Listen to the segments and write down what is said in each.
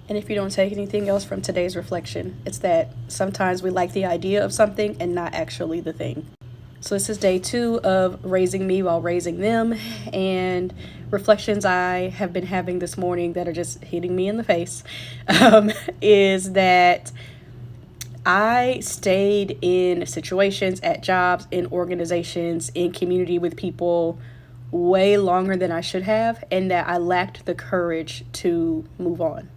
And if you don't take anything else from today's reflection, it's that sometimes we like the idea of something and not actually the thing. So this is day 2 of raising me while raising them, and reflections I have been having this morning that are just hitting me in the face is that I stayed in situations, at jobs, in organizations, in community with people way longer than I should have, and that I lacked the courage to move on.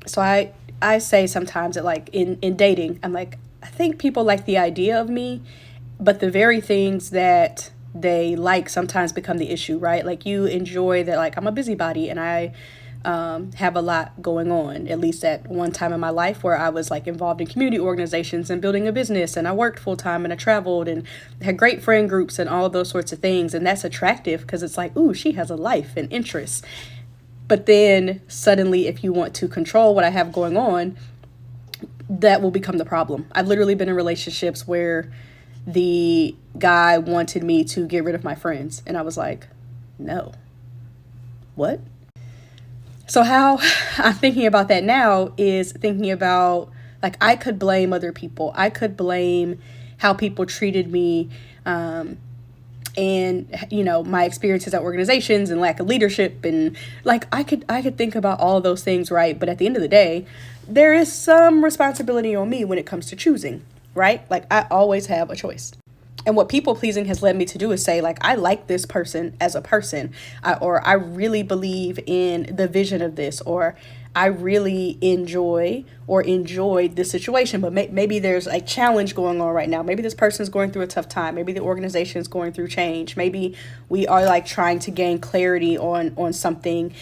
So I say sometimes that, like, in dating, I'm like, I think people like the idea of me, but the very things that they like sometimes become the issue, right? Like, you enjoy that, like, I'm a busybody and I have a lot going on, at least at one time in my life where I was like involved in community organizations and building a business, and I worked full time and I traveled and had great friend groups and all of those sorts of things. And that's attractive because it's like, ooh, she has a life and interests. But then suddenly, if you want to control what I have going on, that will become the problem. I've literally been in relationships where the guy wanted me to get rid of my friends. And I was like, no. What? So how I'm thinking about that now is thinking about, like, I could blame other people. I could blame how people treated me, and, you know, my experiences at organizations and lack of leadership. And like, I could think about all of those things, right? But at the end of the day, there is some responsibility on me when it comes to choosing, right? Like, I always have a choice. And what people pleasing has led me to do is say, like, I like this person as a person, or I really believe in the vision of this, or I really enjoyed this situation, but maybe there's a challenge going on right now. Maybe this person's going through a tough time. Maybe the organization is going through change. Maybe we are like trying to gain clarity on something.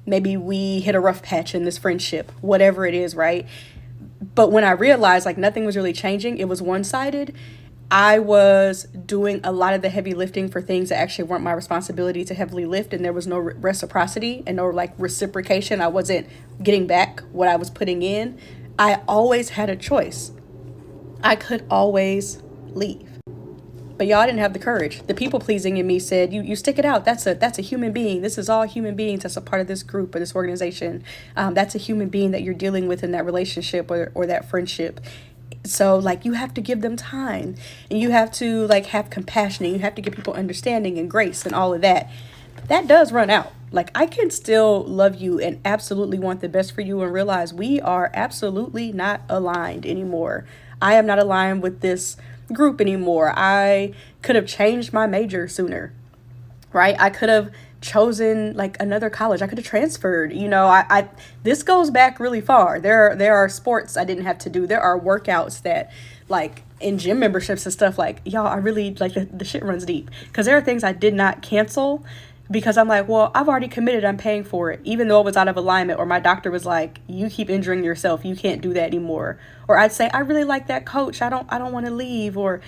Maybe we hit a rough patch in this friendship, whatever it is, right? But when I realized, like, nothing was really changing, it was one-sided. I was doing a lot of the heavy lifting for things that actually weren't my responsibility to heavily lift, and there was no reciprocity and no, like, reciprocation. I wasn't getting back what I was putting in. I always had a choice. I could always leave. But y'all didn't have the courage. The people pleasing in me said, you stick it out. That's a human being. This is all human beings that's a part of this group or this organization. That's a human being that you're dealing with in that relationship or that friendship. So, like, you have to give them time, and you have to, like, have compassion, and you have to give people understanding and grace and all of that. That does run out. Like, I can still love you and absolutely want the best for you and realize we are absolutely not aligned anymore. I am not aligned with this group anymore. I could have changed my major sooner, right? I could have chosen like another college. I could have transferred. You know, I this goes back really far. There are sports I didn't have to do. There are workouts that, like, in gym memberships and stuff, like, y'all, I really, like, the shit runs deep, because there are things I did not cancel because I'm like, well, I've already committed, I'm paying for it, even though it was out of alignment, or my doctor was like, you keep injuring yourself, you can't do that anymore. Or I'd say, I really like that coach, I don't want to leave. Or,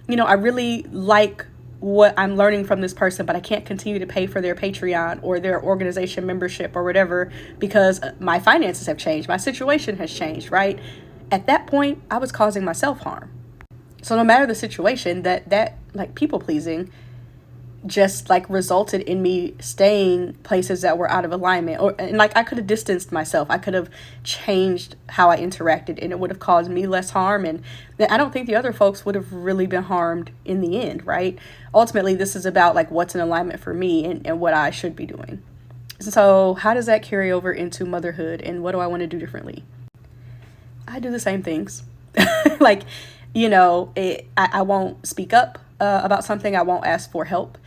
you know, I really like what I'm learning from this person, but I can't continue to pay for their Patreon or their organization membership or whatever because my finances have changed. My situation has changed, right? At that point, I was causing myself harm. So no matter the situation, that like, people pleasing just, like, resulted in me staying places that were out of alignment, and like, I could have distanced myself. I could have changed how I interacted, and it would have caused me less harm, and I don't think the other folks would have really been harmed in the end, right? Ultimately, this is about, like, what's in alignment for me and what I should be doing. So how does that carry over into motherhood, and what do I want to do differently? I do the same things. Like, you know, I won't speak up about something. I won't ask for help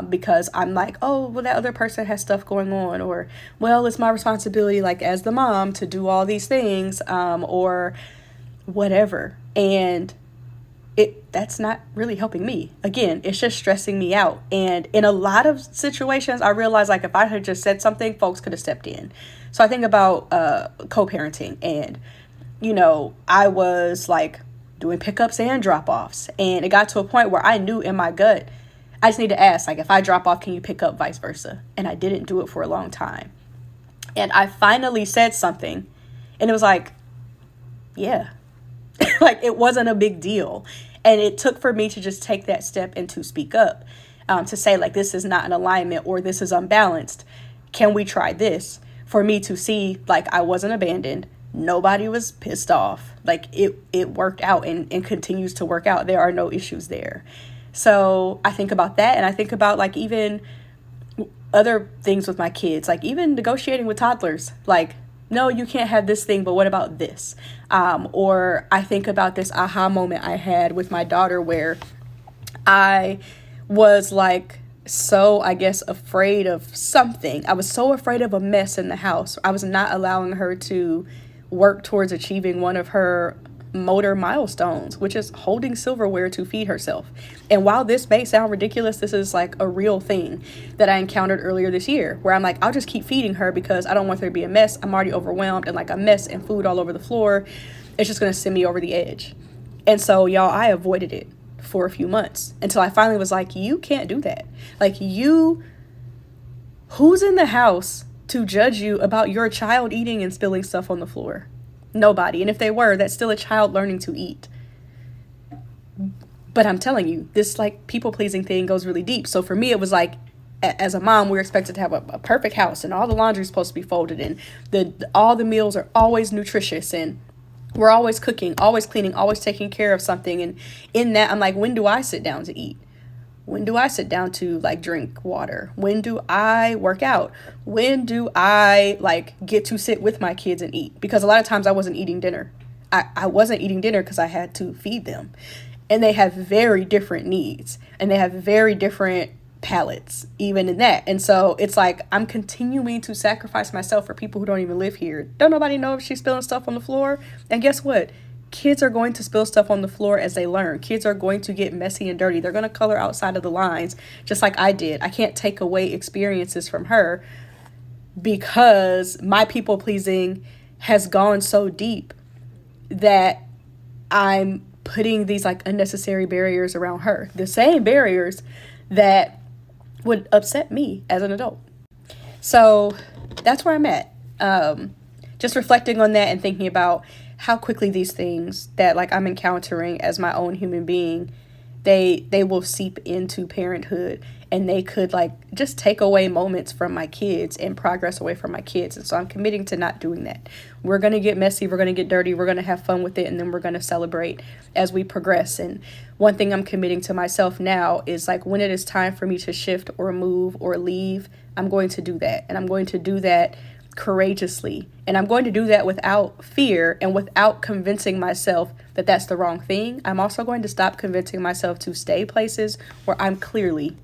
because I'm like, oh, well, that other person has stuff going on, or, well, it's my responsibility, like, as the mom to do all these things, or whatever. And that's not really helping me. Again, it's just stressing me out. And in a lot of situations, I realize, like, if I had just said something, folks could have stepped in. So I think about co-parenting, and, you know, I was like doing pickups and drop-offs, and it got to a point where I knew in my gut, I just need to ask, like, if I drop off, can you pick up, vice versa? And I didn't do it for a long time. And I finally said something, and it was like, yeah, like, it wasn't a big deal. And it took for me to just take that step and to speak up, to say, like, this is not in alignment, or this is unbalanced. Can we try this? for me to see like I wasn't abandoned. Nobody was pissed off. Like it worked out and continues to work out. There are no issues there. So I think about that, and I think about like even other things with my kids, like even negotiating with toddlers, like, no, you can't have this thing, but what about this? Or I think about this aha moment I had with my daughter where I was like, so I guess afraid of something. I was so afraid of a mess in the house. I was not allowing her to work towards achieving one of her motor milestones, which is holding silverware to feed herself. And while this may sound ridiculous, this is like a real thing that I encountered earlier this year, where I'm like, I'll just keep feeding her because I don't want there to be a mess. I'm already overwhelmed, and like a mess and food all over the floor, it's just going to send me over the edge. And so, y'all, I avoided it for a few months until I finally was like, you can't do that. Like, who's in the house to judge you about your child eating and spilling stuff on the floor? Nobody. And if they were, that's still a child learning to eat. But I'm telling you, this like people pleasing thing goes really deep. So for me, it was like, as a mom, we're expected to have a perfect house, and all the laundry is supposed to be folded, and all the meals are always nutritious, and we're always cooking, always cleaning, always taking care of something. And in that, I'm like, when do I sit down to eat? When do I sit down to like drink water? When do I work out? When do I like get to sit with my kids and eat? Because a lot of times I wasn't eating dinner. I wasn't eating dinner because I had to feed them. And they have very different needs, and they have very different palates, even in that. And so it's like, I'm continuing to sacrifice myself for people who don't even live here. Don't nobody know if she's spilling stuff on the floor. And guess what? Kids are going to spill stuff on the floor as they learn. Kids are going to get messy and dirty. They're going to color outside of the lines, just like I did. I can't take away experiences from her because my people pleasing has gone so deep that I'm putting these like unnecessary barriers around her. The same barriers that would upset me as an adult. So that's where I'm at. Just reflecting on that and thinking about how quickly these things that like I'm encountering as my own human being, they will seep into parenthood, and they could like just take away moments from my kids and progress away from my kids. And so I'm committing to not doing that. We're going to get messy. We're going to get dirty. We're going to have fun with it. And then we're going to celebrate as we progress. And one thing I'm committing to myself now is like, when it is time for me to shift or move or leave, I'm going to do that. And I'm going to do that courageously. And I'm going to do that without fear and without convincing myself that that's the wrong thing. I'm also going to stop convincing myself to stay places where I'm clearly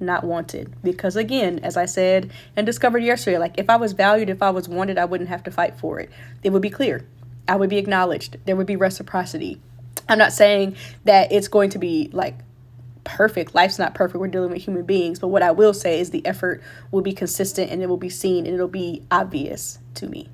not wanted. Because again, as I said and discovered yesterday, like if I was valued, if I was wanted, I wouldn't have to fight for it. It would be clear. I would be acknowledged. There would be reciprocity. I'm not saying that it's going to be like perfect. Life's not perfect. We're dealing with human beings. But what I will say is the effort will be consistent, and it will be seen, and it'll be obvious to me.